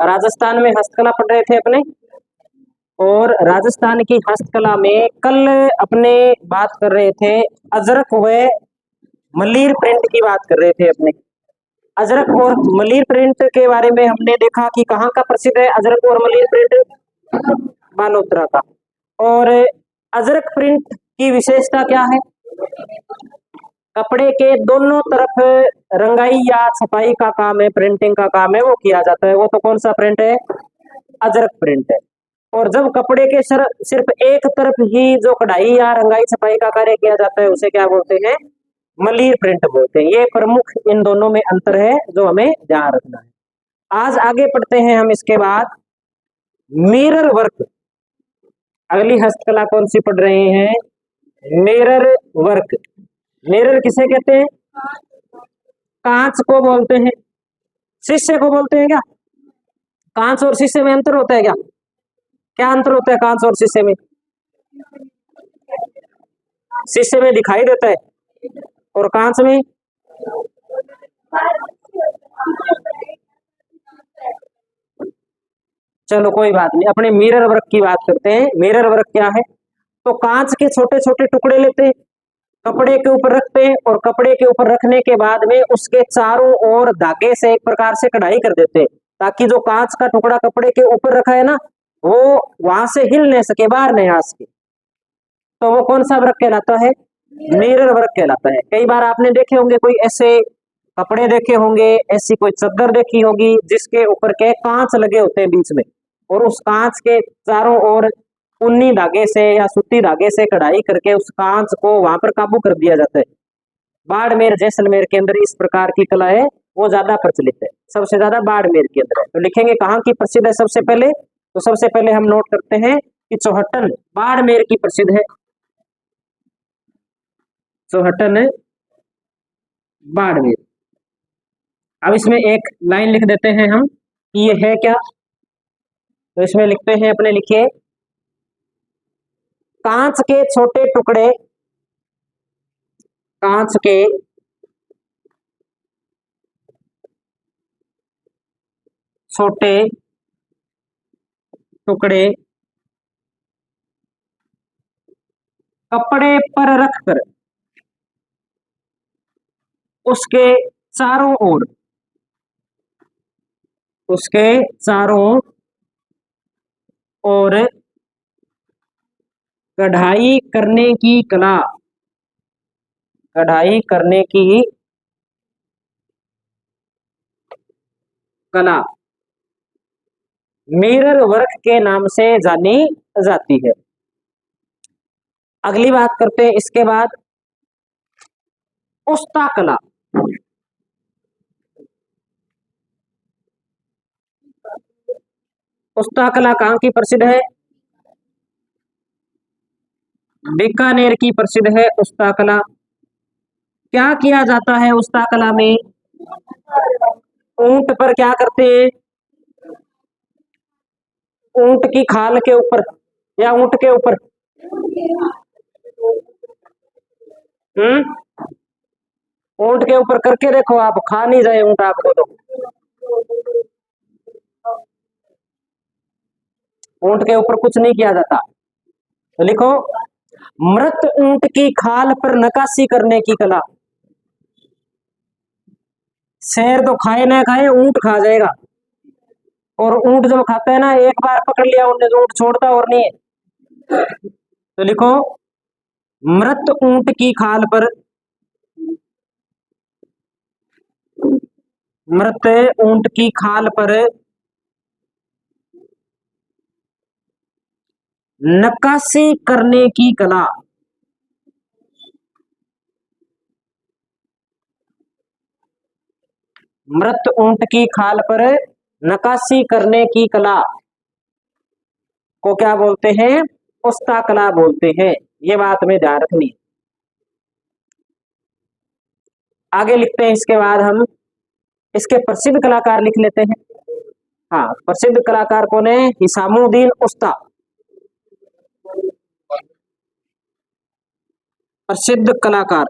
राजस्थान में हस्तकला पढ़ रहे थे अपने, और राजस्थान की हस्तकला में कल अपने बात कर रहे थे अजरक व मलीर प्रिंट की बात कर रहे थे अपने। अजरक और मलीर प्रिंट के बारे में हमने देखा कि कहाँ का प्रसिद्ध है अजरक और मलीर प्रिंट, बालोतरा का। और अजरक प्रिंट की विशेषता क्या है? कपड़े के दोनों तरफ रंगाई या छपाई का काम है, प्रिंटिंग का काम है, वो किया जाता है। वो तो कौन सा प्रिंट है? अजरक प्रिंट है। और जब कपड़े के सिर्फ एक तरफ ही जो कढ़ाई या रंगाई छपाई का कार्य किया जाता है उसे क्या बोलते हैं? मलीर प्रिंट बोलते हैं। ये प्रमुख इन दोनों में अंतर है जो हमें ध्यान रखना है। आज आगे पढ़ते हैं हम इसके बाद मिरर वर्क। अगली हस्तकला कौन सी पढ़ रहे हैं? Mirror work. मिरर किसे कहते हैं? कांच को बोलते हैं। शीशे को बोलते हैं क्या? कांच और शीशे में अंतर होता है क्या? क्या अंतर होता है कांच और शीशे में? शीशे में दिखाई देता है और कांच में चलो कोई बात नहीं, अपने मिरर वर्क की बात करते हैं। मिरर वर्क क्या है? तो कांच के छोटे छोटे टुकड़े लेते हैं, कपड़े के ऊपर रखते हैं, और कपड़े के ऊपर रखने के बाद में उसके चारों ओर धागे से एक प्रकार से कढ़ाई कर देते हैं, ताकि जो कांच का टुकड़ा कपड़े के ऊपर रखा है ना, वो वहां से हिल नहीं सके, बाहर नहीं आ सके। तो वो कौन सा वर्क कहलाता है? मिरर वर्क कहलाता है। कई बार आपने देखे होंगे कोई ऐसे कपड़े देखे होंगे, ऐसी कोई चादर देखी होगी जिसके ऊपर के कांच लगे होते हैं बीच में, और उस कांच के चारों ओर ऊनी धागे से या सूती धागे से कढ़ाई करके उस कांच को वहां पर काबू कर दिया जाता है। बाड़मेर जैसलमेर के अंदर इस प्रकार की कला है, वो ज्यादा प्रचलित है। सबसे ज्यादा बाड़मेर के अंदर है। तो लिखेंगे कहाँ की प्रसिद्ध है सबसे पहले? तो सबसे पहले हम नोट करते हैं कि चौहटन बाड़मेर की प्रसिद्ध है। चौहटन बाड़मेर। अब इसमें एक लाइन लिख देते हैं हम कि ये है क्या। तो इसमें लिखते हैं अपने, लिखिए कांच के छोटे टुकड़े, कांच के छोटे टुकड़े कपड़े पर रखकर उसके चारों ओर, उसके चारों ओर कढ़ाई करने की कला, कढ़ाई करने की कला मिरर वर्क के नाम से जानी जाती है। अगली बात करते हैं इसके बाद उस्ता कला। उस्ता कला कहाँ की प्रसिद्ध है? बीकानेर की प्रसिद्ध है उस्ता कला। क्या किया जाता है उस्ता कला में? ऊंट पर क्या करते हैं? ऊंट की खाल के ऊपर या ऊंट के ऊपर? ऊंट के ऊपर करके देखो, आप खा नहीं जाए ऊंट आपको। तो ऊंट के ऊपर कुछ नहीं किया जाता। तो लिखो मृत ऊंट की खाल पर नक्काशी करने की कला। शेर तो खाए ना खाए, ऊंट खा जाएगा। और ऊंट जब खाता है ना, एक बार पकड़ लिया उन्हें तो ऊंट छोड़ता और नहीं है। तो लिखो मृत ऊंट की खाल पर, मृत ऊंट की खाल पर नक्काशी करने की कला। मृत ऊंट की खाल पर नक्काशी करने की कला को क्या बोलते हैं? उस्ता कला बोलते हैं। ये बात में ध्यान रखनी। आगे लिखते हैं इसके बाद हम इसके प्रसिद्ध कलाकार लिख लेते हैं। हाँ, प्रसिद्ध कलाकार कौन है? हिसामुद्दीन उस्ता, प्रसिद्ध कलाकार।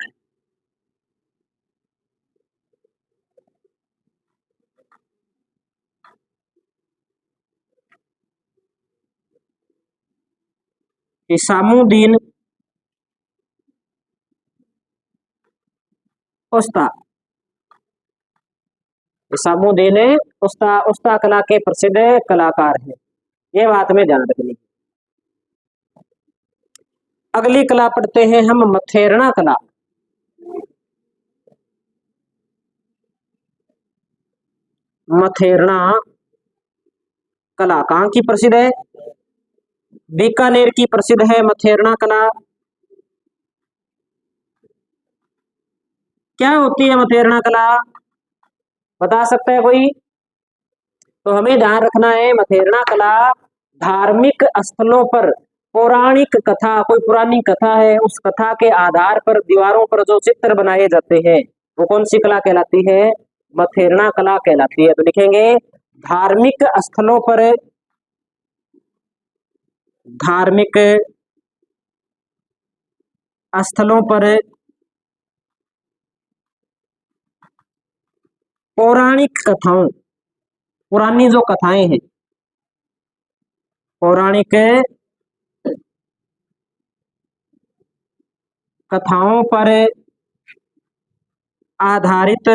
इसामुद्दीन उस्ता, इसामुद्दीन उस्ता, उस्ता कला के प्रसिद्ध कलाकार हैं। ये बात में ध्यान रखनी। अगली कला पढ़ते हैं हम मथेरना कला। मथेरना कला कहाँ की प्रसिद्ध है? बीकानेर की प्रसिद्ध है मथेरना कला। क्या होती है मथेरना कला, बता सकता है कोई? तो हमें ध्यान रखना है, मथेरना कला धार्मिक स्थलों पर पौराणिक कथा, कोई पुरानी कथा है, उस कथा के आधार पर दीवारों पर जो चित्र बनाए जाते हैं वो कौन सी कला कहलाती है? मथेरना कला कहलाती है। तो लिखेंगे धार्मिक स्थलों पर, धार्मिक स्थलों पर पौराणिक कथाओं, पुरानी जो कथाएं हैं, पौराणिक कथाओं पर आधारित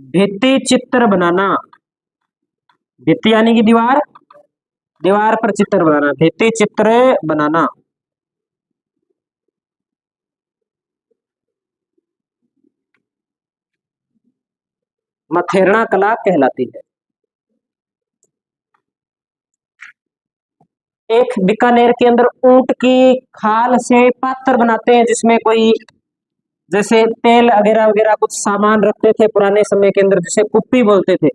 भित्ति चित्र बनाना, भित्ति यानी कि दीवार, दीवार पर चित्र बनाना, भित्ति चित्र बनाना। मथेरना कला कहलाती है। एक बीकानेर के अंदर ऊंट की खाल से पात्र बनाते हैं, जिसमें कोई जैसे तेल वगैरह वगैरह कुछ सामान रखते थे पुराने समय के अंदर, जिसे कुप्पी बोलते थे।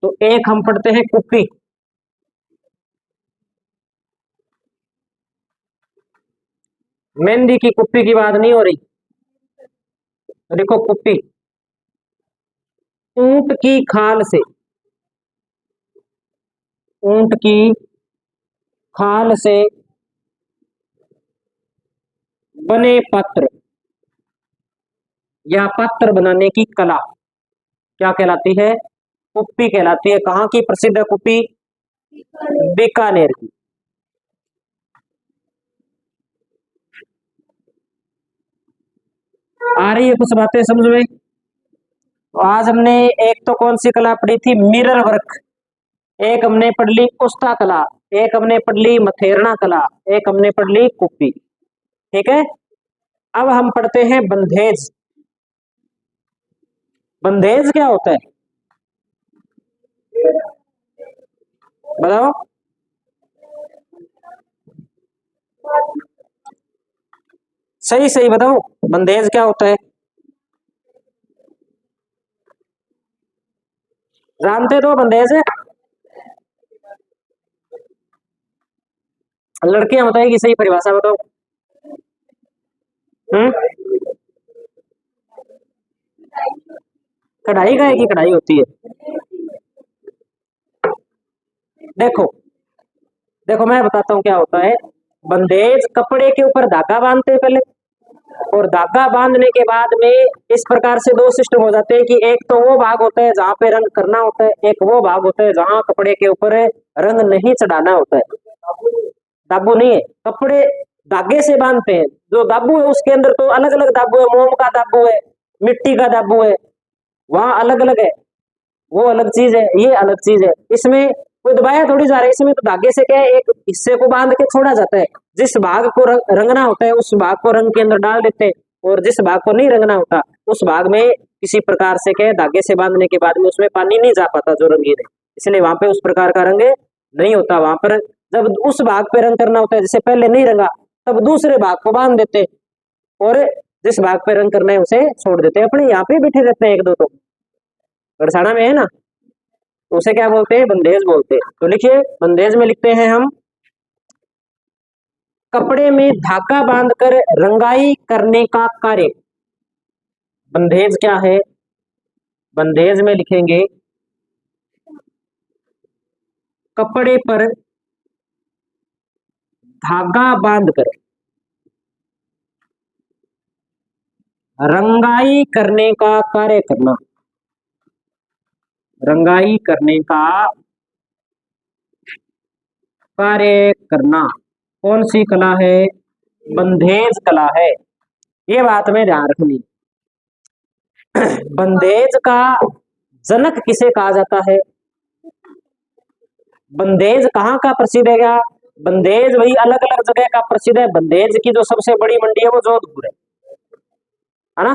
तो एक हम पढ़ते हैं कुप्पी। मेहंदी की कुप्पी की बात नहीं हो रही, देखो कुप्पी ऊंट की खाल से, ऊंट की खाल से बने पात्र या पात्र बनाने की कला क्या कहलाती है? कुप्पी कहलाती है। कहाँ की प्रसिद्ध है कुप्पी? बीकानेर की। आ रही है कुछ बातें समझ में? तो आज हमने एक तो कौन सी कला पढ़ी थी? Mirror work. एक हमने पढ़ ली उस्ता कला, एक हमने पढ़ ली मथेरना कला, एक हमने पढ़ ली कुप्पी। ठीक है, अब हम पढ़ते हैं बंधेज। बंधेज क्या होता है बताओ? सही सही बताओ, बंधेज क्या होता है? जानते तो बंधेज है? लड़कियां बताएगी सही परिभाषा बताओ। हम्म, कढ़ाई गाय की कढ़ाई होती है। देखो देखो मैं बताता हूँ क्या होता है। बंधेज कपड़े के ऊपर धागा बांधते हैं पहले, और धागा बांधने के बाद में इस प्रकार से दो सिस्टम हो जाते हैं कि एक तो वो भाग होता है जहां पे रंग करना होता है, एक वो भाग होता है जहां कपड़े के ऊपर रंग नहीं चढ़ाना होता है। दाबू नहीं है, कपड़े धागे से बांधते हैं। जो दाबू है उसके अंदर तो अलग अलग दाबू है, मोम का दाबू है, मिट्टी का दाबू है, वहां अलग अलग है, वो अलग चीज है, ये अलग चीज है। इसमें कोई दबाया थोड़ी जा रहा है, इसमें तो धागे से क्या है, एक हिस्से को बांध के छोड़ा जाता है। जिस भाग को रंगना होता है उस भाग को रंग के अंदर डाल देते हैं, और जिस भाग को नहीं रंगना होता उस भाग में किसी प्रकार से क्या है, धागे से बांधने के बाद में उसमें पानी नहीं जा पाता जो रंगीन है, इसलिए वहां पे उस प्रकार का रंग नहीं होता। वहां पर जब उस भाग पे रंग करना होता है, जैसे पहले नहीं रंगा, तब दूसरे भाग को बांध देते, और जिस भाग पे रंग करना है उसे छोड़ देते हैं। अपने यहाँ पे बैठे रहते हैं एक दो, तो बरसाना में है ना, तो उसे क्या बोलते हैं? बंधेज बोलते हैं। तो लिखिए, बंधेज में लिखते हैं हम, कपड़े में धागा बांधकर रंगाई करने का कार्य। बंधेज क्या है? बंधेज में लिखेंगे कपड़े पर धागा बांधकर रंगाई करने का कार्य करना। रंगाई करने का कार्य करना कौन सी कला है? बंधेज कला है। ये बात में ध्यान रखनी। बंधेज का जनक किसे कहा जाता है? बंधेज कहाँ का प्रसिद्ध है? क्या बंधेज वही अलग अलग जगह का प्रसिद्ध है। बंधेज की जो सबसे बड़ी मंडी है वो जोधपुर है ना।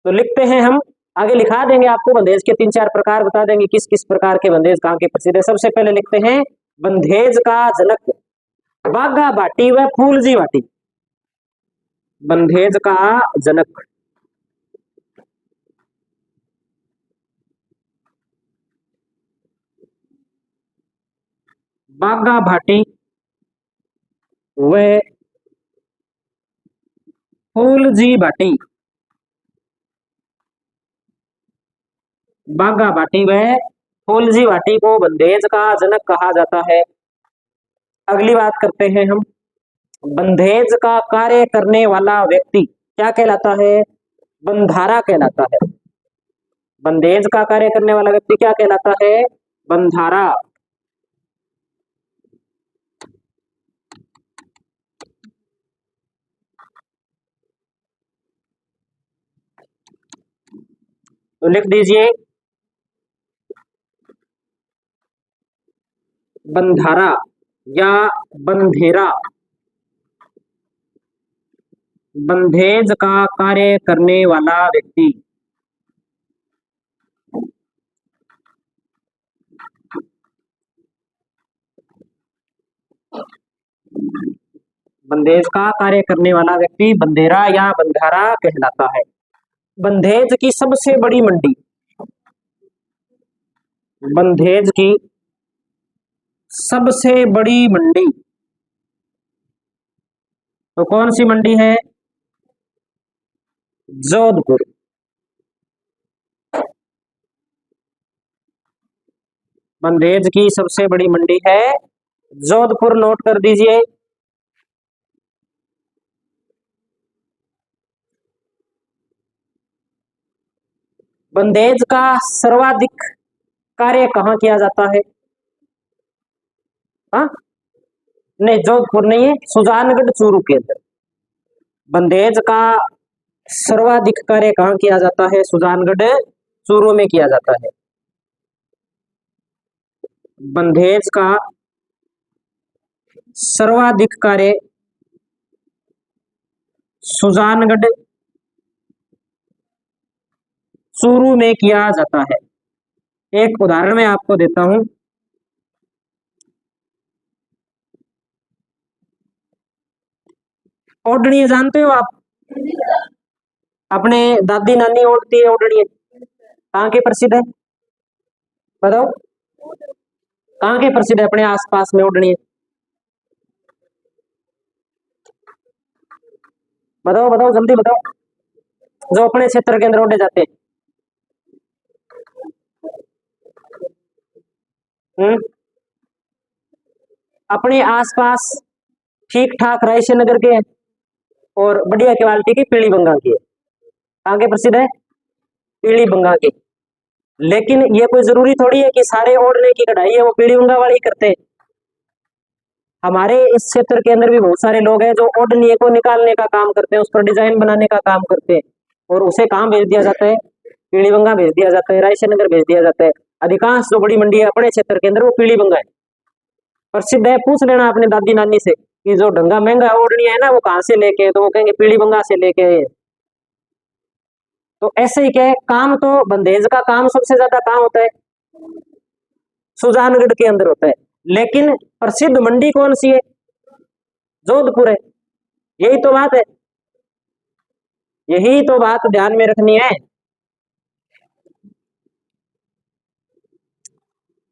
तो लिखते हैं हम, आगे लिखा देंगे आपको। बंधेज के 3-4 प्रकार बता देंगे, किस किस प्रकार के बंधेज कहाँ के प्रसिद्ध है। सबसे पहले लिखते हैं बंधेज का जनक बाघा भाटी व फूलजी भाटी। बंधेज का जनक बाघा भाटी व फूलजी भाटी। बाघा भाटी व फूलजी भाटी को बंधेज का जनक कहा जाता है। अगली बात करते हैं हम, बंधेज का कार्य करने वाला व्यक्ति क्या कहलाता है? बंधारा कहलाता है। बंधेज का कार्य करने वाला व्यक्ति क्या कहलाता है? बंधारा। तो लिख दीजिए बंधारा या बंधेरा। बंधेज का कार्य करने वाला व्यक्ति। बंधेज का कार्य करने वाला व्यक्ति बंधेरा या बंधारा कहलाता है। बंधेज की सबसे बड़ी मंडी, बंधेज की सबसे बड़ी मंडी तो कौन सी मंडी है? जोधपुर। बंधेज की सबसे बड़ी मंडी है जोधपुर, नोट कर दीजिए। बंधेज का सर्वाधिक कार्य कहाँ किया जाता है? हाँ, नहीं जोधपुर नहीं है, सुजानगढ़ चूरू के अंदर। बंधेज का सर्वाधिक कार्य कहाँ किया जाता है? सुजानगढ़ चूरू में किया जाता है। बंधेज का सर्वाधिक कार्य सुजानगढ़ चूरू में किया जाता है। एक उदाहरण मैं आपको देता हूं। ओढ़नी जानते हो आप? अपने दादी नानी ओढ़ती है ओढ़नी, कहाँ के प्रसिद्ध है? बताओ, कहाँ के प्रसिद्ध है अपने आसपास में ओढ़नी? बताओ बताओ जल्दी बताओ, जो अपने क्षेत्र के अंदर ओढ़े जाते हैं। अपने आसपास ठीक ठाक रायसेन नगर के हैं और बढ़िया क्वालिटी की पीली बंगा की है। कहाँ के प्रसिद्ध है? पीली बंगा की। लेकिन ये कोई जरूरी थोड़ी है कि सारे ओढ़ने की कढ़ाई है वो पीली बंगा वाली करते हैं। हमारे इस क्षेत्र के अंदर भी बहुत सारे लोग हैं जो ओढ़नी को निकालने का काम करते हैं, उस पर डिजाइन बनाने का काम करते हैं और उसे कहाँ भेज दिया जाता है? पीली बंगा भेज दिया जाता है, रायसेन नगर भेज दिया जाता है। अधिकांश जो बड़ी मंडी है अपने क्षेत्र के अंदर वो पीली बंगा है, प्रसिद्ध है। पूछ लेना अपने दादी नानी से कि जो ढंगा महंगा ओढ़नी है ना वो कहाँ से लेके, तो वो कहेंगे पीली बंगा से लेके। तो ऐसे ही क्या है, काम तो बंधेज का काम सबसे ज्यादा कहाँ होता है? सुजानगढ़ के अंदर होता है। लेकिन प्रसिद्ध मंडी कौन सी है? जोधपुर है। यही तो बात है, यही तो बात ध्यान में रखनी है।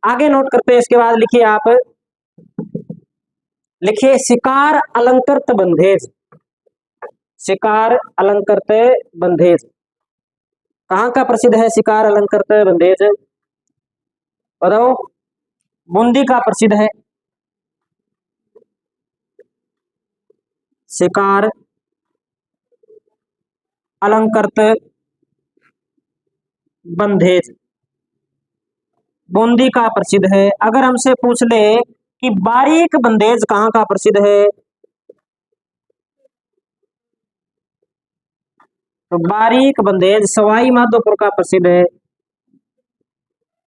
आगे नोट करते हैं, इसके बाद लिखिए आप, लिखिए शिकार अलंकृत बंधेज। शिकार अलंकृत बंधेज कहाँ का प्रसिद्ध है? शिकार अलंकृत बंधेज बताओ। बूंदी का प्रसिद्ध है। शिकार अलंकृत बंधेज बूंदी का प्रसिद्ध है। अगर हमसे पूछ ले कि बारीक बंदेज कहाँ का प्रसिद्ध है, तो बारीक बंदेज सवाई माधोपुर का प्रसिद्ध है।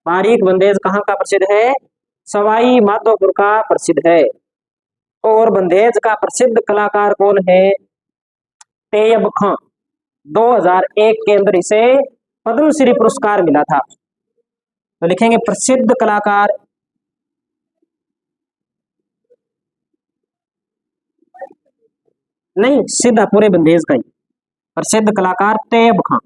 बारीक बंदेज कहाँ का प्रसिद्ध है, सवाई माधोपुर का प्रसिद्ध है। और बंदेज का प्रसिद्ध कलाकार कौन है, तैयब खां। 2001 के अंदर इसे पद्मश्री पुरस्कार मिला था। तो लिखेंगे प्रसिद्ध कलाकार, नहीं सीधा पूरे बंदेज का ही, प्रसिद्ध कलाकार तैयब खां।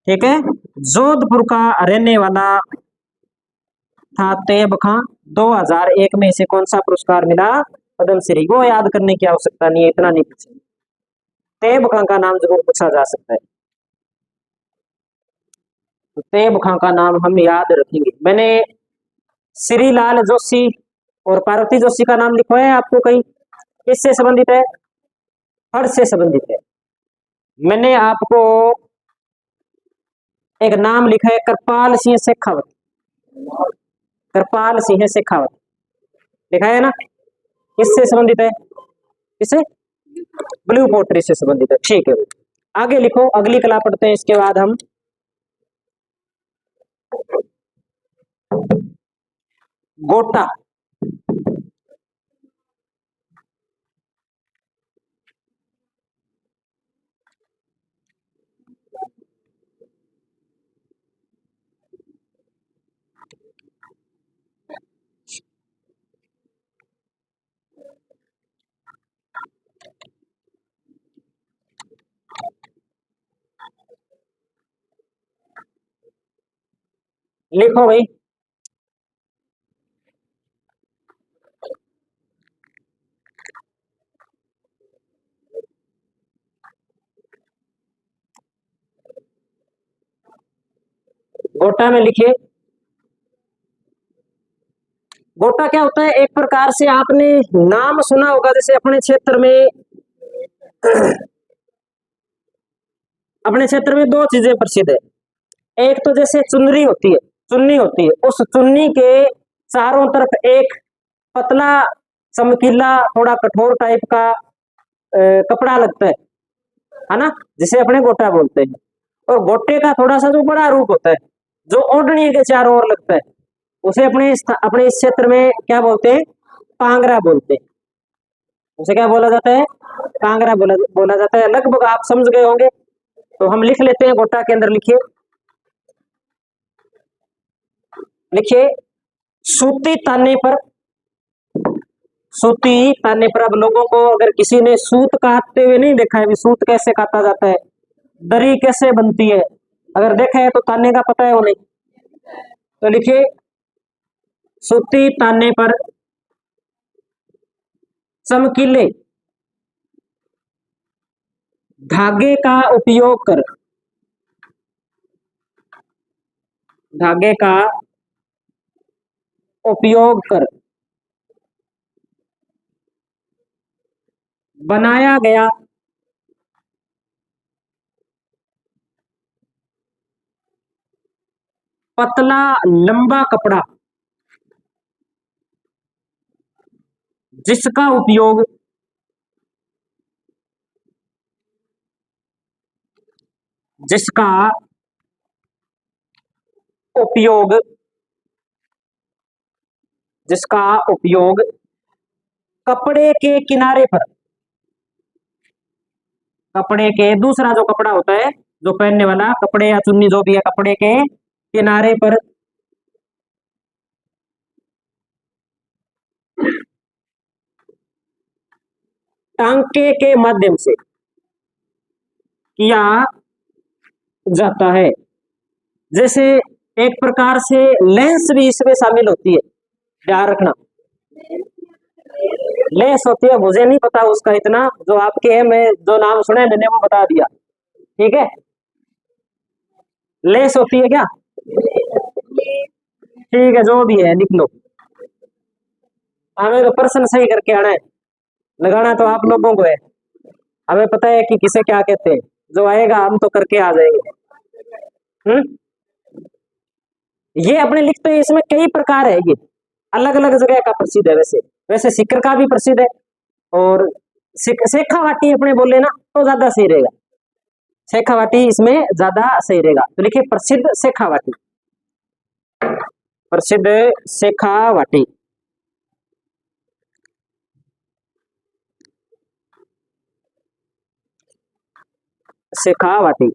ठीक है, जोधपुर का रहने वाला था तैयब खां। 2001 में इसे कौन सा पुरस्कार मिला, पद्मश्री। वो याद करने की आवश्यकता नहीं है, इतना नहीं पूछे। तैयब खां का नाम जरूर पूछा जा सकता है, तो तैयब खां का नाम हम याद रखेंगे। मैंने श्रीलाल जोशी और पार्वती जोशी का नाम लिखवाया है आपको कहीं, किससे संबंधित है, फर्ज से संबंधित है। मैंने आपको एक नाम लिखा है कृपाल सिंह शेखावत, कृपाल सिंह शेखावत लिखा है ना, किससे संबंधित है, किससे, ब्लू पोट्री से संबंधित है। ठीक है, आगे लिखो, अगली कला पढ़ते हैं, इसके बाद हम गोटा। लिखो भाई, गोटा में लिखिए। गोटा क्या होता है, एक प्रकार से आपने नाम सुना होगा, जैसे अपने क्षेत्र में अपने क्षेत्र में दो चीजें प्रसिद्ध है। एक तो जैसे चुनरी होती है, चुन्नी होती है, उस चुन्नी के चारों तरफ एक पतला चमकीला थोड़ा कठोर टाइप का कपड़ा लगता है ना, जिसे अपने गोटा बोलते हैं। और गोटे का थोड़ा सा जो बड़ा रूप होता है, जो ओढ़नी के चारों ओर लगता है, उसे अपने इस क्षेत्र में क्या बोलते हैं, कांगरा बोलते हैं। उसे क्या बोला जाता है, कांगरा बोला जाता है। लगभग आप समझ गए होंगे, तो हम लिख लेते हैं। गोटा के अंदर लिखिए, लिखिए सूती ताने पर, सूती ताने पर। अब लोगों को अगर किसी ने सूत काटते हुए नहीं देखा है, सूत कैसे काटा जाता है, दरी कैसे बनती है, अगर देखा है तो ताने का पता है वो नहीं, तो लिखिए सूती ताने पर चमकीले धागे का उपयोग कर, धागे का उपयोग कर बनाया गया पतला लंबा कपड़ा, जिसका उपयोग जिसका उपयोग जिसका उपयोग कपड़े के किनारे पर, कपड़े के दूसरा जो कपड़ा होता है, जो पहनने वाला कपड़े या चुन्नी जो भी है, कपड़े के किनारे पर टांके के माध्यम से किया जाता है। जैसे एक प्रकार से लेंस भी इसमें शामिल होती है, ध्यान रखना। लेंस होती है, मुझे नहीं पता उसका इतना, जो आपके है मैं जो नाम सुने मैंने वो बता दिया, ठीक है। लेंस होती है क्या, ठीक है, जो भी है लिख लो। हमें तो प्रश्न सही करके आना है, लगाना तो आप लोगों को है, हमें पता है कि किसे क्या कहते हैं, जो आएगा हम तो करके आ जाएंगे। हम्म, ये अपने लिखते हैं, इसमें कई प्रकार है, ये अलग अलग जगह का प्रसिद्ध है। वैसे वैसे सिक्कर का भी प्रसिद्ध है, और शेखावाटी अपने बोले ना तो ज्यादा सही रहेगा, शेखावाटी इसमें ज्यादा सही रहेगा। तो लिखिए प्रसिद्ध शेखावाटी, प्रसिद्ध शेखावाटी। शेखावाटी।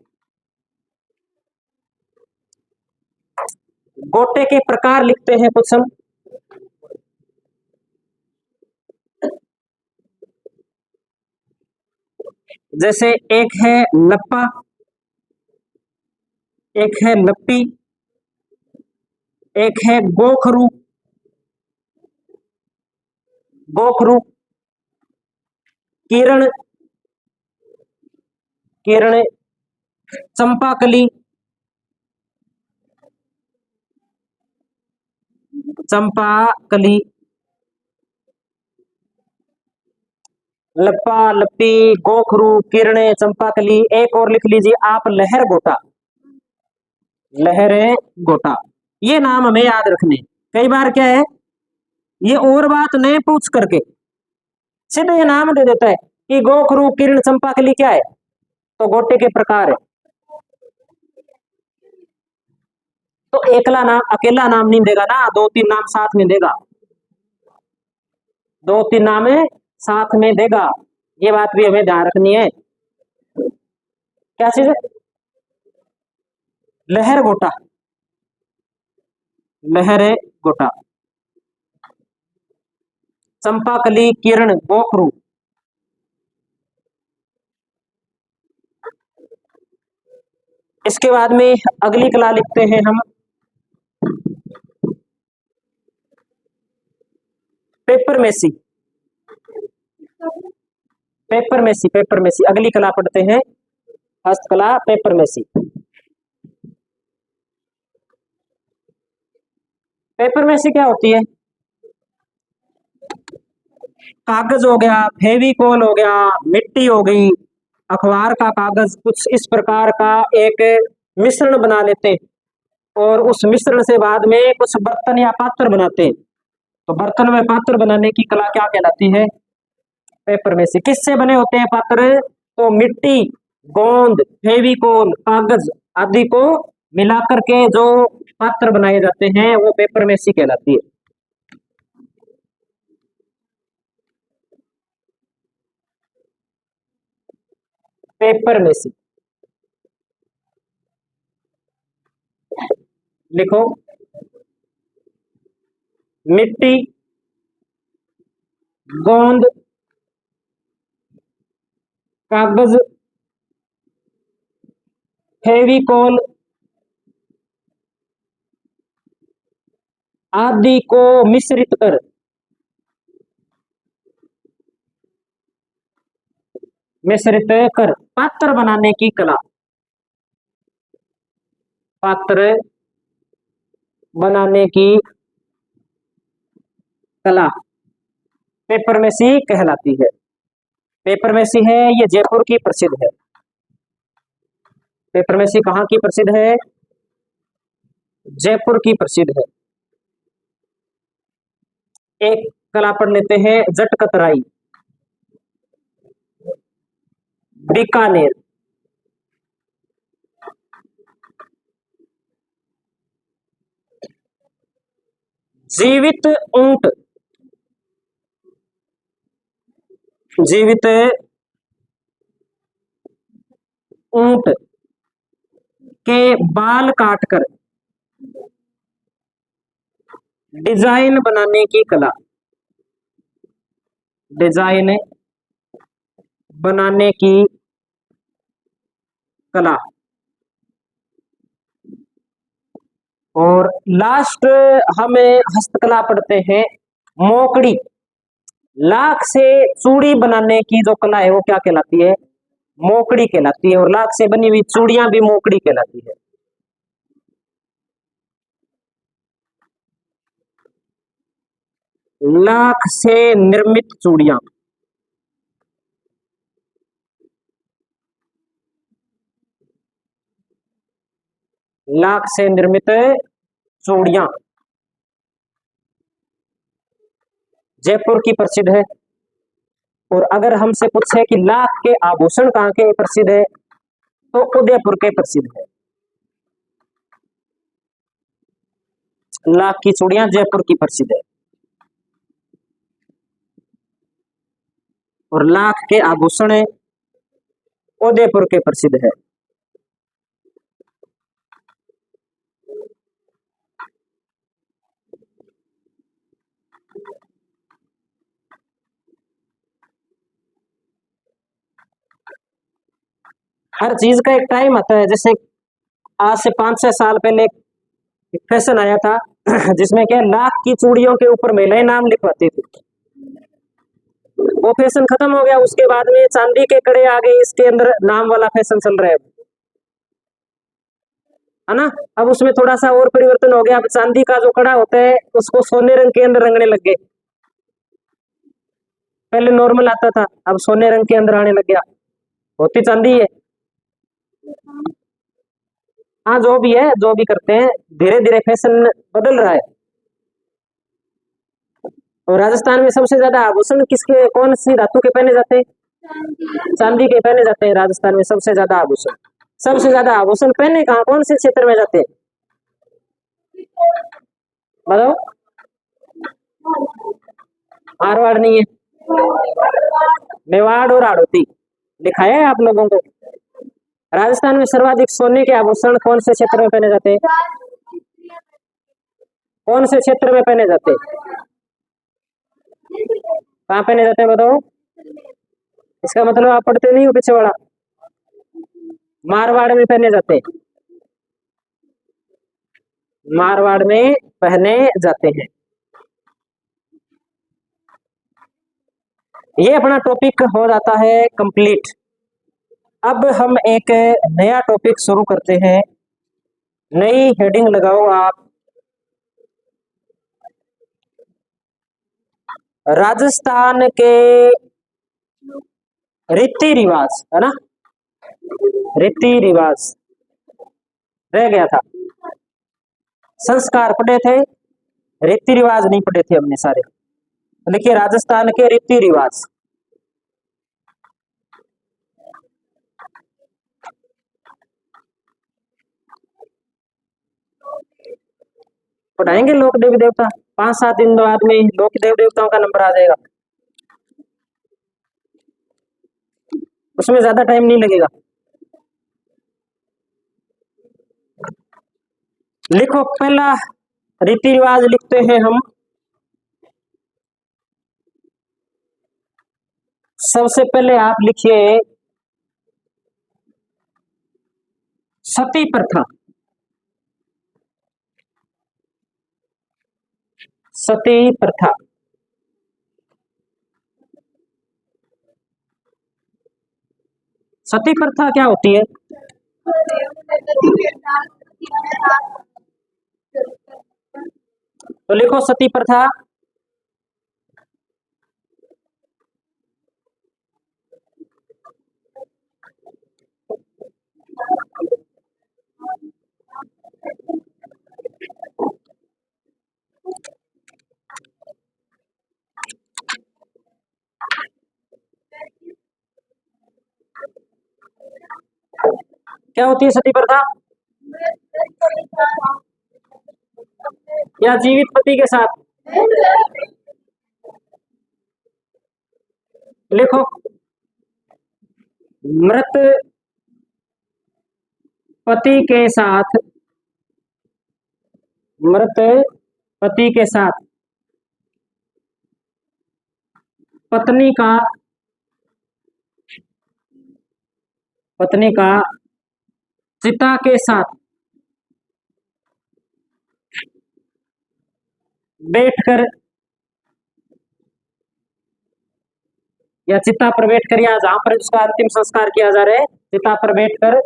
गोटे के प्रकार लिखते हैं कुछ हम। जैसे एक है लप्पा, एक है लप्पी, एक है गोखरू, गोखरू, किरण, किरण, चंपाकली, चंपाकली, लप्पा, लप्पी, गोखरू, किरणे, चंपाकली। एक और लिख लीजिए आप, लहर गोटा, लहर गोटा। ये नाम हमें याद रखने। कई बार क्या है, ये और बात नहीं पूछ करके सीधे ये नाम दे देता है कि गोखरू, किरण, चंपाकली क्या है, तो गोटे के प्रकार है। तो एकला नाम, अकेला नाम नहीं देगा ना, दो तीन नाम साथ में देगा, दो तीन नाम साथ में देगा। ये बात भी हमें ध्यान रखनी है। क्या चीज है? लहर गोटा, लहर गोटा, चंपाकली, किरण, गोखरू। इसके बाद में अगली कला लिखते हैं हम, papier mache, papier mache, papier mache. अगली कला पढ़ते हैं, हस्तकला पेपर मेसी। पेपर मेसी क्या होती है? कागज हो गया, फेविकोल हो गया, मिट्टी हो गई, अखबार का कागज, कुछ इस प्रकार का एक मिश्रण बना लेते हैं, और उस मिश्रण से बाद में कुछ बर्तन या पात्र बनाते हैं। तो बर्तन में पात्र बनाने की कला क्या कहलाती है? पेपर में से। किससे बने होते हैं पात्र? तो मिट्टी, गोंद, फेविकोल, कागज आदि को मिलाकर के जो पात्र बनाए जाते हैं वो पेपर मेसी कहलाती है। पेपर मेसी लिखो, मिट्टी, गोंद, कागज, फेविकोल आदि को मिश्रित कर, मिश्रित कर पात्र बनाने की कला, पात्र बनाने की कला पेपर मेसी कहलाती है। पेपर मेसी है ये जयपुर की प्रसिद्ध है। पेपर मेसी कहाँ की प्रसिद्ध है? जयपुर की प्रसिद्ध है। एक कला पढ़ लेते हैं, जट कतराई, बीकानेर। जीवित ऊंट, जीवित ऊंट के बाल काटकर डिजाइन बनाने की कला, डिजाइन बनाने की कला। और लास्ट हमें हस्तकला पढ़ते हैं, मोकड़ी। लाख से चूड़ी बनाने की जो कला है वो क्या कहलाती है? मोकड़ी कहलाती है। और लाख से बनी हुई चूड़ियां भी मोकड़ी कहलाती है। लाख से निर्मित चूड़ियां, लाख से निर्मित चूड़ियां जयपुर की प्रसिद्ध है। और अगर हमसे पूछे कि लाख के आभूषण कहाँ के प्रसिद्ध है, तो उदयपुर के प्रसिद्ध है। लाख की चूड़ियां जयपुर की प्रसिद्ध है और लाख के आभूषण उदयपुर के प्रसिद्ध है। हर चीज का एक टाइम आता है। जैसे आज से 5-6 साल पहले एक फैशन आया था जिसमें क्या लाख की चूड़ियों के ऊपर महिलाएं नाम लिखवाती थी। वो फैशन खत्म हो गया। उसके बाद में चांदी के कड़े आ गए, इसके अंदर नाम वाला फैशन चल रहा है ना। अब उसमें थोड़ा सा और परिवर्तन हो गया। अब चांदी का जो कड़ा होता है उसको सोने रंग के अंदर रंगने लग गए। पहले नॉर्मल आता था, अब सोने रंग के अंदर आने लग गया। होती चांदी है। हाँ, जो भी है, जो भी करते हैं, धीरे धीरे फैशन बदल रहा है। और राजस्थान में सबसे ज्यादा आभूषण किसके, कौन सी धातु के पहने जाते हैं? चांदी के पहने जाते हैं। राजस्थान में सबसे ज्यादा आभूषण, सबसे ज्यादा आभूषण पहने कहाँ, कौन से क्षेत्र में जाते हैं बताओ? मारवाड़ नहीं है, मेवाड़ और हाड़ौती दिखाया है आप लोगों को। राजस्थान में सर्वाधिक सोने के आभूषण कौन से क्षेत्र में पहने जाते हैं? कौन से क्षेत्र में पहने जाते हैं? कहाँ पहने जाते हैं बताओ? इसका मतलब आप पढ़ते नहीं हो पीछे वाला। मारवाड़ में पहने जाते हैं, मारवाड़ में पहने जाते हैं। ये अपना टॉपिक हो जाता है कंप्लीट। अब हम एक नया टॉपिक शुरू करते हैं। नई हेडिंग लगाओ आप, राजस्थान के रीति रिवाज, है ना। रीति रिवाज रह गया था। संस्कार पढ़े थे, रीति रिवाज नहीं पढ़े थे हमने सारे। देखिए, राजस्थान के रीति रिवाज, पढ़ाएंगे लोक देवी देवता। 5-7 दिन बाद में लोक देवी देवताओं का नंबर आ जाएगा, उसमें ज्यादा टाइम नहीं लगेगा। लिखो, पहला रीति रिवाज लिखते हैं हम। सबसे पहले आप लिखिए सती प्रथा। सती प्रथा, सती प्रथा क्या होती है? तो लिखो सती प्रथा। क्या होती है सती प्रथा? या जीवित पति के साथ? लिखो, मृत पति के साथ, मृत पति के साथ पत्नी का, पत्नी का चिता के साथ बैठकर या चिता पर बैठकर, या जहां पर उसका अंतिम संस्कार किया जा रहा है, चिता पर बैठकर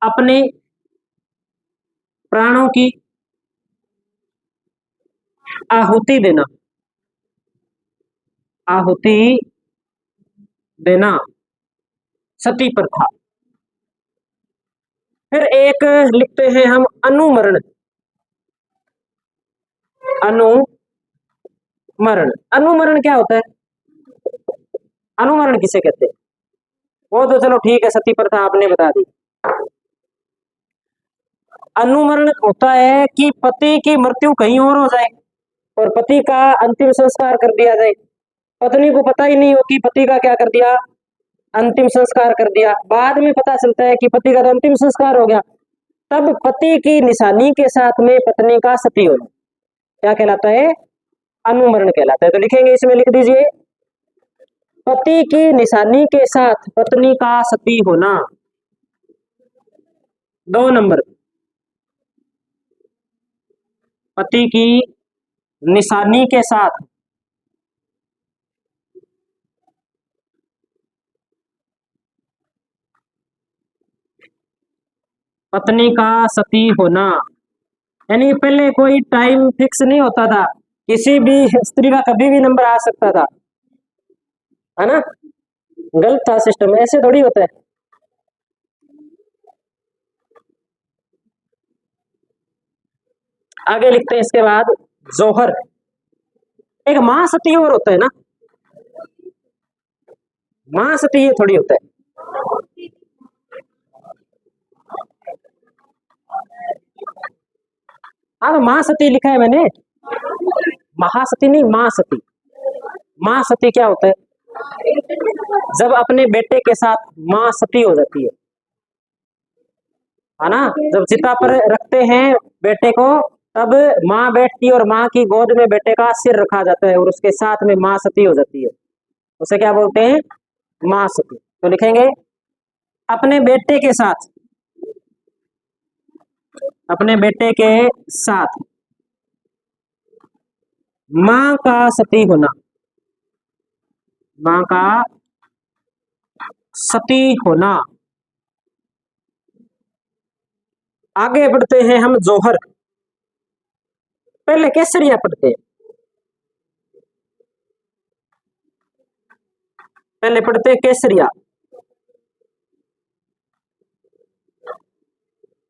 अपने प्राणों की आहुति देना, आहुति देना सती प्रथा। फिर एक लिखते हैं हम अनुमरण। अनुमरण, अनुमरण क्या होता है? अनुमरण किसे कहते हैं? वो तो चलो ठीक है, सती प्रथा आपने बता दी। अनुमरण होता है कि पति की मृत्यु कहीं और हो जाए और पति का अंतिम संस्कार कर दिया जाए। पत्नी को पता ही नहीं हो कि पति का क्या कर दिया, अंतिम संस्कार कर दिया। बाद में पता चलता है कि पति का तो अंतिम संस्कार हो गया। तब पति की निशानी के साथ में पत्नी का सती होना क्या कहलाता है? अनुमरण कहलाता है। तो लिखेंगे, इसमें लिख दीजिए, पति की निशानी के साथ पत्नी का सती होना। 2 नंबर, पति की निशानी के साथ पत्नी का सती होना। यानी पहले कोई टाइम फिक्स नहीं होता था, किसी भी स्त्री का कभी भी नंबर आ सकता था, है ना? गलत था सिस्टम, ऐसे थोड़ी होता है। आगे लिखते हैं इसके बाद, जोहर। एक महासती और होता है ना, महासती ये थोड़ी होता है। हाँ, तो महासती लिखा है मैंने, महासती नहीं, महासती। महासती क्या होता है? जब अपने बेटे के साथ माँ सती हो जाती है ना? जब चिता पर रखते हैं बेटे को, तब माँ बैठती है और माँ की गोद में बेटे का सिर रखा जाता है और उसके साथ में माँ सती हो जाती है। उसे क्या बोलते हैं? माँ सती। तो लिखेंगे, अपने बेटे के साथ, अपने बेटे के साथ माँ का सती होना, माँ का सती होना। आगे बढ़ते हैं हम, जोहर। पहले केसरिया पढ़ते हैं, पहले पढ़ते हैं केसरिया।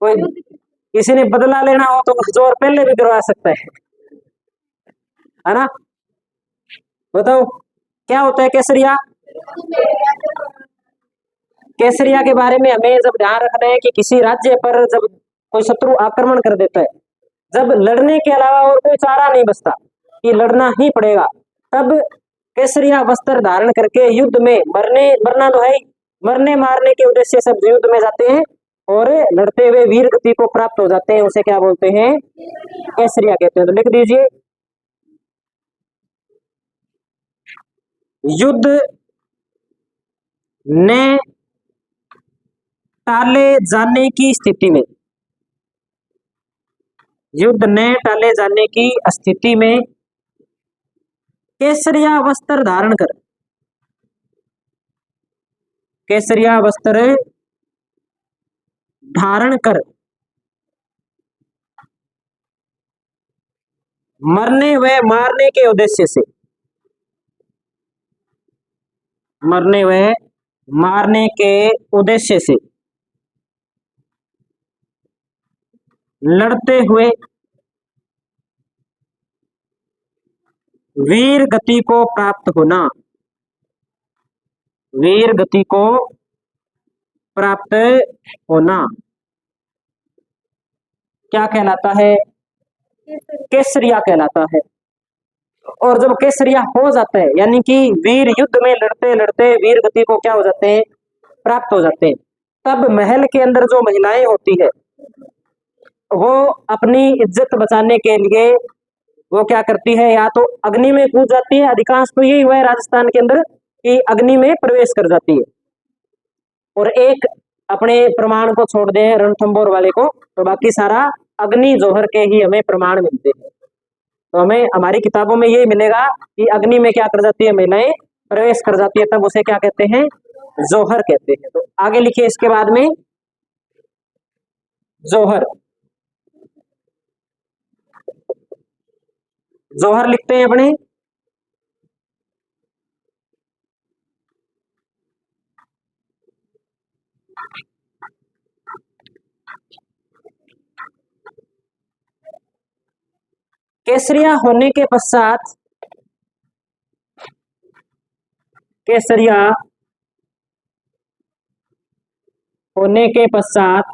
कोई किसी ने बदला लेना हो तो जोर पहले भी करवा सकता है ना? बताओ क्या होता है केसरिया? केसरिया के बारे में हमें जब ध्यान रखना है कि किसी राज्य पर जब कोई शत्रु आक्रमण कर देता है, जब लड़ने के अलावा और कोई चारा नहीं बचता कि लड़ना ही पड़ेगा, तब केसरिया वस्त्र धारण करके युद्ध में मरने मरना तो है ही, मरने मारने के उद्देश्य से सब युद्ध में जाते हैं और लड़ते हुए वीर गति को प्राप्त हो जाते हैं। उसे क्या बोलते हैं? केसरिया कहते हैं। तो लिख दीजिए, युद्ध ने टाले जाने की स्थिति में, युद्ध ने टाले जाने की स्थिति में केसरिया वस्त्र धारण कर, केसरिया वस्त्र धारण कर मरने व मारने के उद्देश्य से, मरने व मारने के उद्देश्य से लड़ते हुए वीर गति को प्राप्त होना, वीर गति को प्राप्त होना क्या कहलाता है? केसरिया कहलाता है। और जब केसरिया हो जाता है, यानी कि वीर युद्ध में लड़ते लड़ते वीर गति को क्या हो जाते हैं? प्राप्त हो जाते हैं। तब महल के अंदर जो महिलाएं होती है, वो अपनी इज्जत बचाने के लिए वो क्या करती है? या तो अग्नि में कूद जाती है, अधिकांश तो यही हुआ है राजस्थान के अंदर कि अग्नि में प्रवेश कर जाती है, और एक अपने प्रमाण को छोड़ दे रणथंबोर वाले को, तो बाकी सारा अग्नि जोहर के ही हमें प्रमाण मिलते हैं। तो हमें हमारी किताबों में ये मिलेगा कि अग्नि में क्या कर जाती है? महिलाएं प्रवेश कर जाती है, तब उसे क्या कहते हैं? जोहर कहते हैं। तो आगे लिखिए इसके बाद में, जोहर। जोहर लिखते हैं अपने, केसरिया होने के पश्चात, केसरिया होने के पश्चात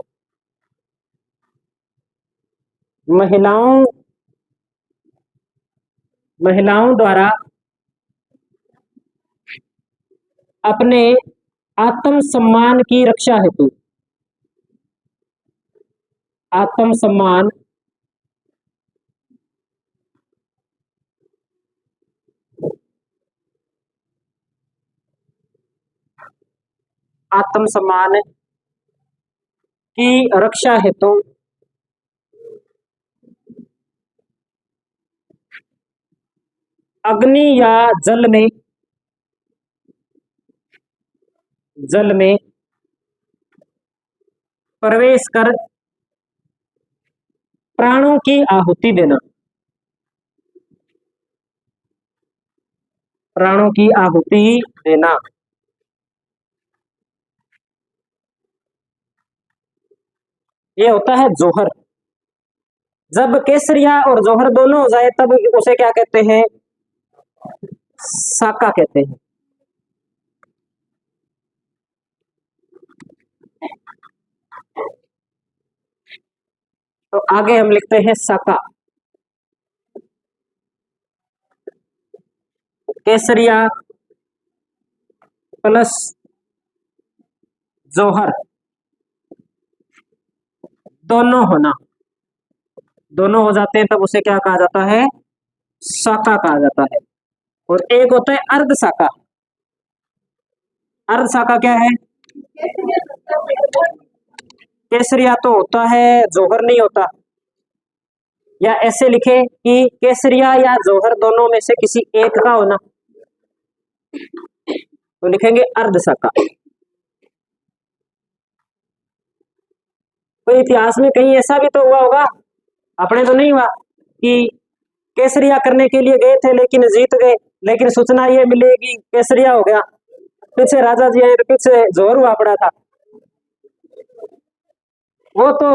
महिलाओं महिलाओं द्वारा अपने आत्मसम्मान की रक्षा हेतु, आत्मसम्मान आत्मसम्मान की रक्षा हेतु अग्नि या जल में प्रवेश कर प्राणों की आहुति देना, प्राणों की आहुति देना। ये होता है जोहर। जब केसरिया और जोहर दोनों हो जाए तब उसे क्या कहते हैं? साका कहते हैं। तो आगे हम लिखते हैं साका। केसरिया प्लस जोहर दोनों होना, दोनों हो जाते हैं तब उसे क्या कहा जाता है? साका कहा जाता है। और एक होता है अर्ध साका। अर्ध साका क्या है? केसरिया तो होता है, जोहर नहीं होता। या ऐसे लिखे कि केसरिया या जोहर दोनों में से किसी एक का होना, तो लिखेंगे अर्ध साका। तो इतिहास में कहीं ऐसा भी तो हुआ होगा, अपने तो नहीं हुआ, कि केसरिया करने के लिए गए थे लेकिन जीत गए, लेकिन सूचना ये मिलेगी केसरिया हो गया, पीछे राजा जी आए तो पीछे जोहर हुआ पड़ा था। वो तो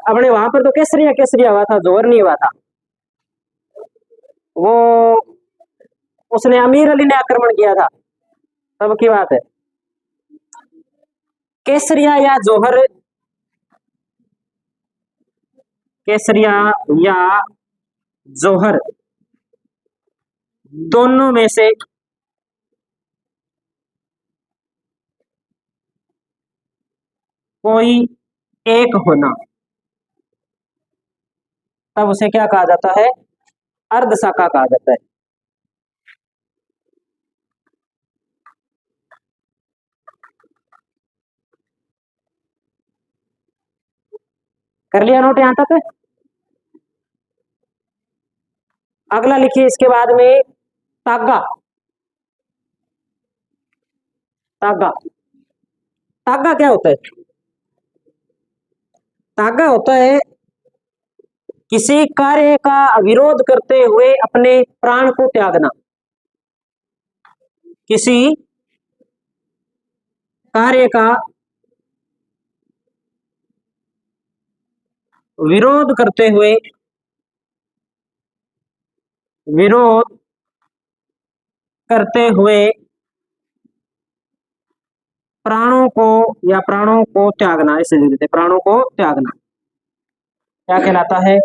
अपने वहां पर तो केसरिया केसरिया हुआ था, जोहर नहीं हुआ था। वो उसने अमीर अली ने आक्रमण किया था, तब की बात है। केसरिया या जोहर, केसरिया या जोहर दोनों में से कोई एक होना, तब उसे क्या कहा जाता है? अर्ध साका कहा जाता है। कर लिया नोट यहां तक? अगला लिखिए इसके बाद में तागा। तागा, तागा क्या होता है? तागा होता है किसी कार्य का विरोध करते हुए अपने प्राण को त्यागना, किसी कार्य का विरोध करते हुए, विरोध करते हुए प्राणों को या प्राणों को त्यागना, ऐसे लिख देते, प्राणों को त्यागना क्या कहलाता है?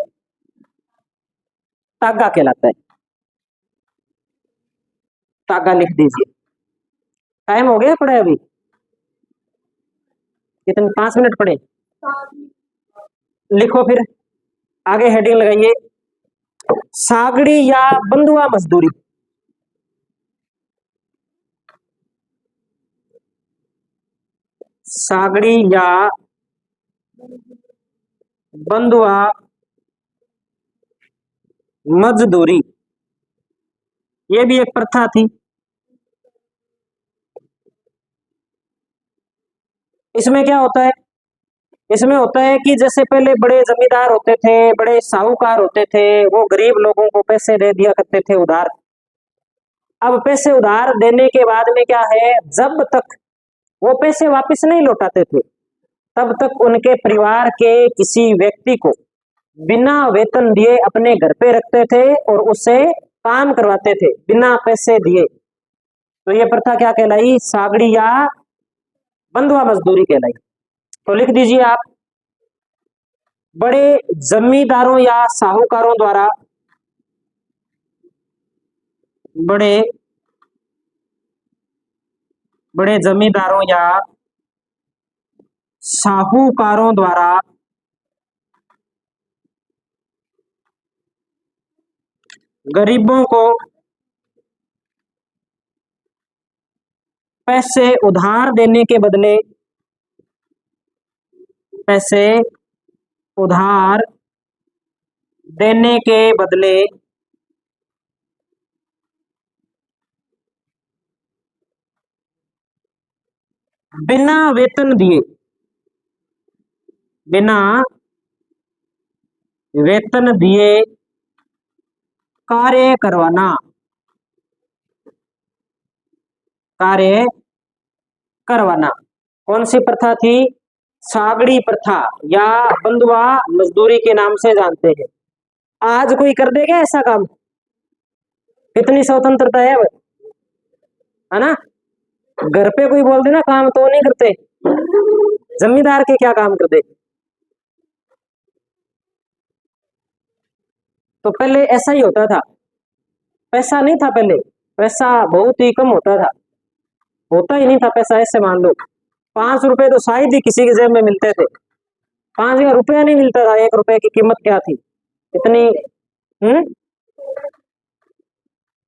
तागा कहलाता है। तागा लिख दीजिए। टाइम हो गया पड़े अभी? कितने? 5 मिनट पड़े? लिखो फिर आगे हेडिंग लगाइए, सागड़ी या बंधुआ मजदूरी। सागड़ी या बंधुआ मजदूरी, ये भी एक प्रथा थी। इसमें क्या होता है? इसमें होता है कि जैसे पहले बड़े जमींदार होते थे, बड़े साहूकार होते थे, वो गरीब लोगों को पैसे दे दिया करते थे उधार। अब पैसे उधार देने के बाद में क्या है, जब तक वो पैसे वापस नहीं लौटाते थे तब तक उनके परिवार के किसी व्यक्ति को बिना वेतन दिए अपने घर पे रखते थे और उससे काम करवाते थे बिना पैसे दिए। तो ये प्रथा क्या कहलाई? सागड़ी या बंधुआ मजदूरी कहलाई। तो लिख दीजिए आप, बड़े जमींदारों या साहूकारों द्वारा, बड़े बड़े जमींदारों या साहूकारों द्वारा गरीबों को पैसे उधार देने के बदले, पैसे उधार देने के बदले बिना वेतन दिए, बिना वेतन दिए कार्य करवाना, कार्य करवाना। कौन सी प्रथा थी? सागड़ी प्रथा या बंधुआ मजदूरी के नाम से जानते हैं। आज कोई कर देगा ऐसा काम? कितनी स्वतंत्रता है ना? घर पे कोई बोल दे ना काम तो नहीं करते, जमींदार के क्या काम करते? तो पहले ऐसा ही होता था, पैसा नहीं था पहले, पैसा बहुत ही कम होता था, होता ही नहीं था पैसा। ऐसे मान लो 5 रुपए तो शायद ही किसी की जेब में मिलते थे, 5 रुपया नहीं मिलता था। 1 रुपए की कीमत क्या थी इतनी?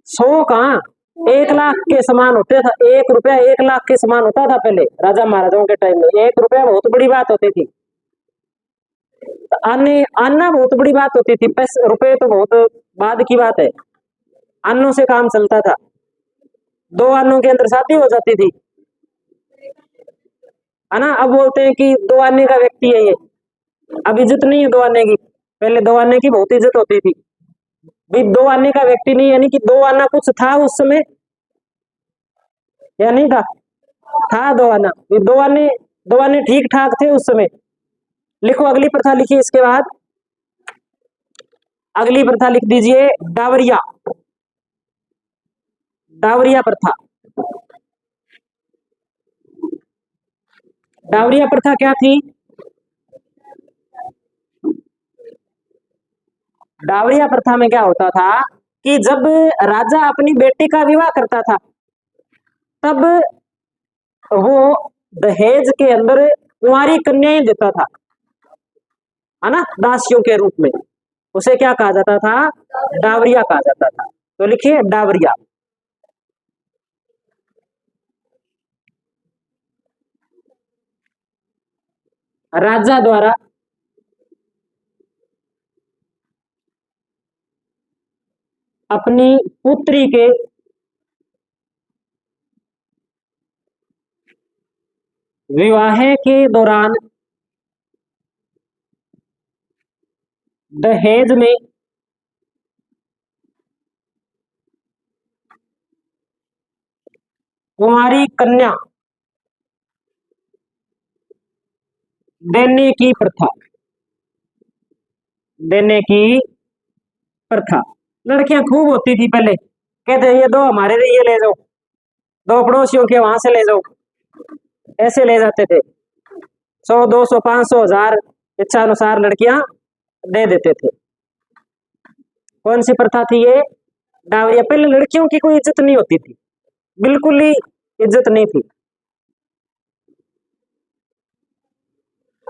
100 कहाँ, 1 लाख के समान होते था। 1 रुपया 1 लाख के समान होता था पहले राजा महाराजाओं के टाइम में। 1 रुपया बहुत बड़ी बात होती थी, आने आना बहुत बड़ी बात होती थी। पैसे रुपए तो बहुत बाद की बात है, अन्नों से काम चलता था। 2 अन्नों के अंदर शादी हो जाती थी, है ना? अब बोलते हैं कि 2 आने का व्यक्ति है ये, अब इज्जत नहीं है 2 आने की। पहले 2 आने की बहुत इज्जत होती थी भाई। 2 आने का व्यक्ति नहीं, यानी कि 2 आना कुछ था उस समय या नहीं था? था 2 आना। ये 2 आने, 2 आने ठीक ठाक थे उस समय। लिखो अगली प्रथा, लिखिए इसके बाद अगली प्रथा लिख दीजिए, डावरिया। डावरिया प्रथा। डावरिया प्रथा क्या थी? डावरिया प्रथा में क्या होता था कि जब राजा अपनी बेटी का विवाह करता था तब वो दहेज के अंदर कुंवारी कन्याएं देता था, है ना, दासियों के रूप में। उसे क्या कहा जाता था? डावरिया कहा जाता था। तो लिखिए डावरिया। राजा द्वारा अपनी पुत्री के विवाह के दौरान दहेज में कुंवारी कन्या देने की प्रथा, देने की प्रथा। लड़कियां खूब होती थी पहले, कहते ये दो हमारे लिए ले जाओ, 2 पड़ोसियों के वहां से ले जाओ, ऐसे ले जाते थे। 100, 200, 500, 1000 इच्छा अनुसार लड़कियां दे देते थे। कौन सी प्रथा थी ये? डावरिया। पहले लड़कियों की कोई इज्जत नहीं होती थी, बिल्कुल ही इज्जत नहीं थी।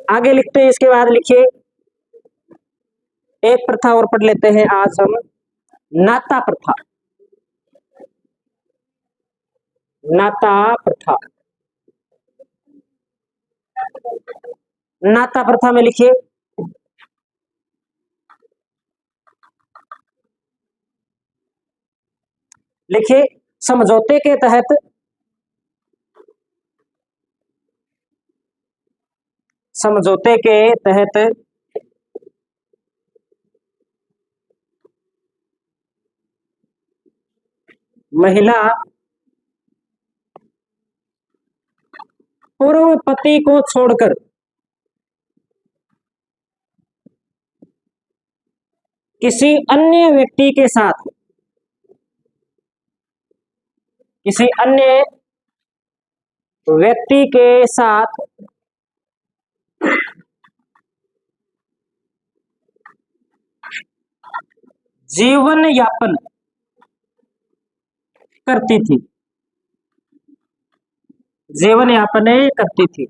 आगे लिखते हैं, इसके बाद लिखिए एक प्रथा और पढ़ लेते हैं आज हम, नाता प्रथा। नाता प्रथा। नाता प्रथा में लिखिए, लिखिए समझौते के तहत, समझौते के तहत महिला पूर्व पति को छोड़कर किसी अन्य व्यक्ति के साथ, किसी अन्य व्यक्ति के साथ जीवन यापन करती थी, जीवन यापन करती थी।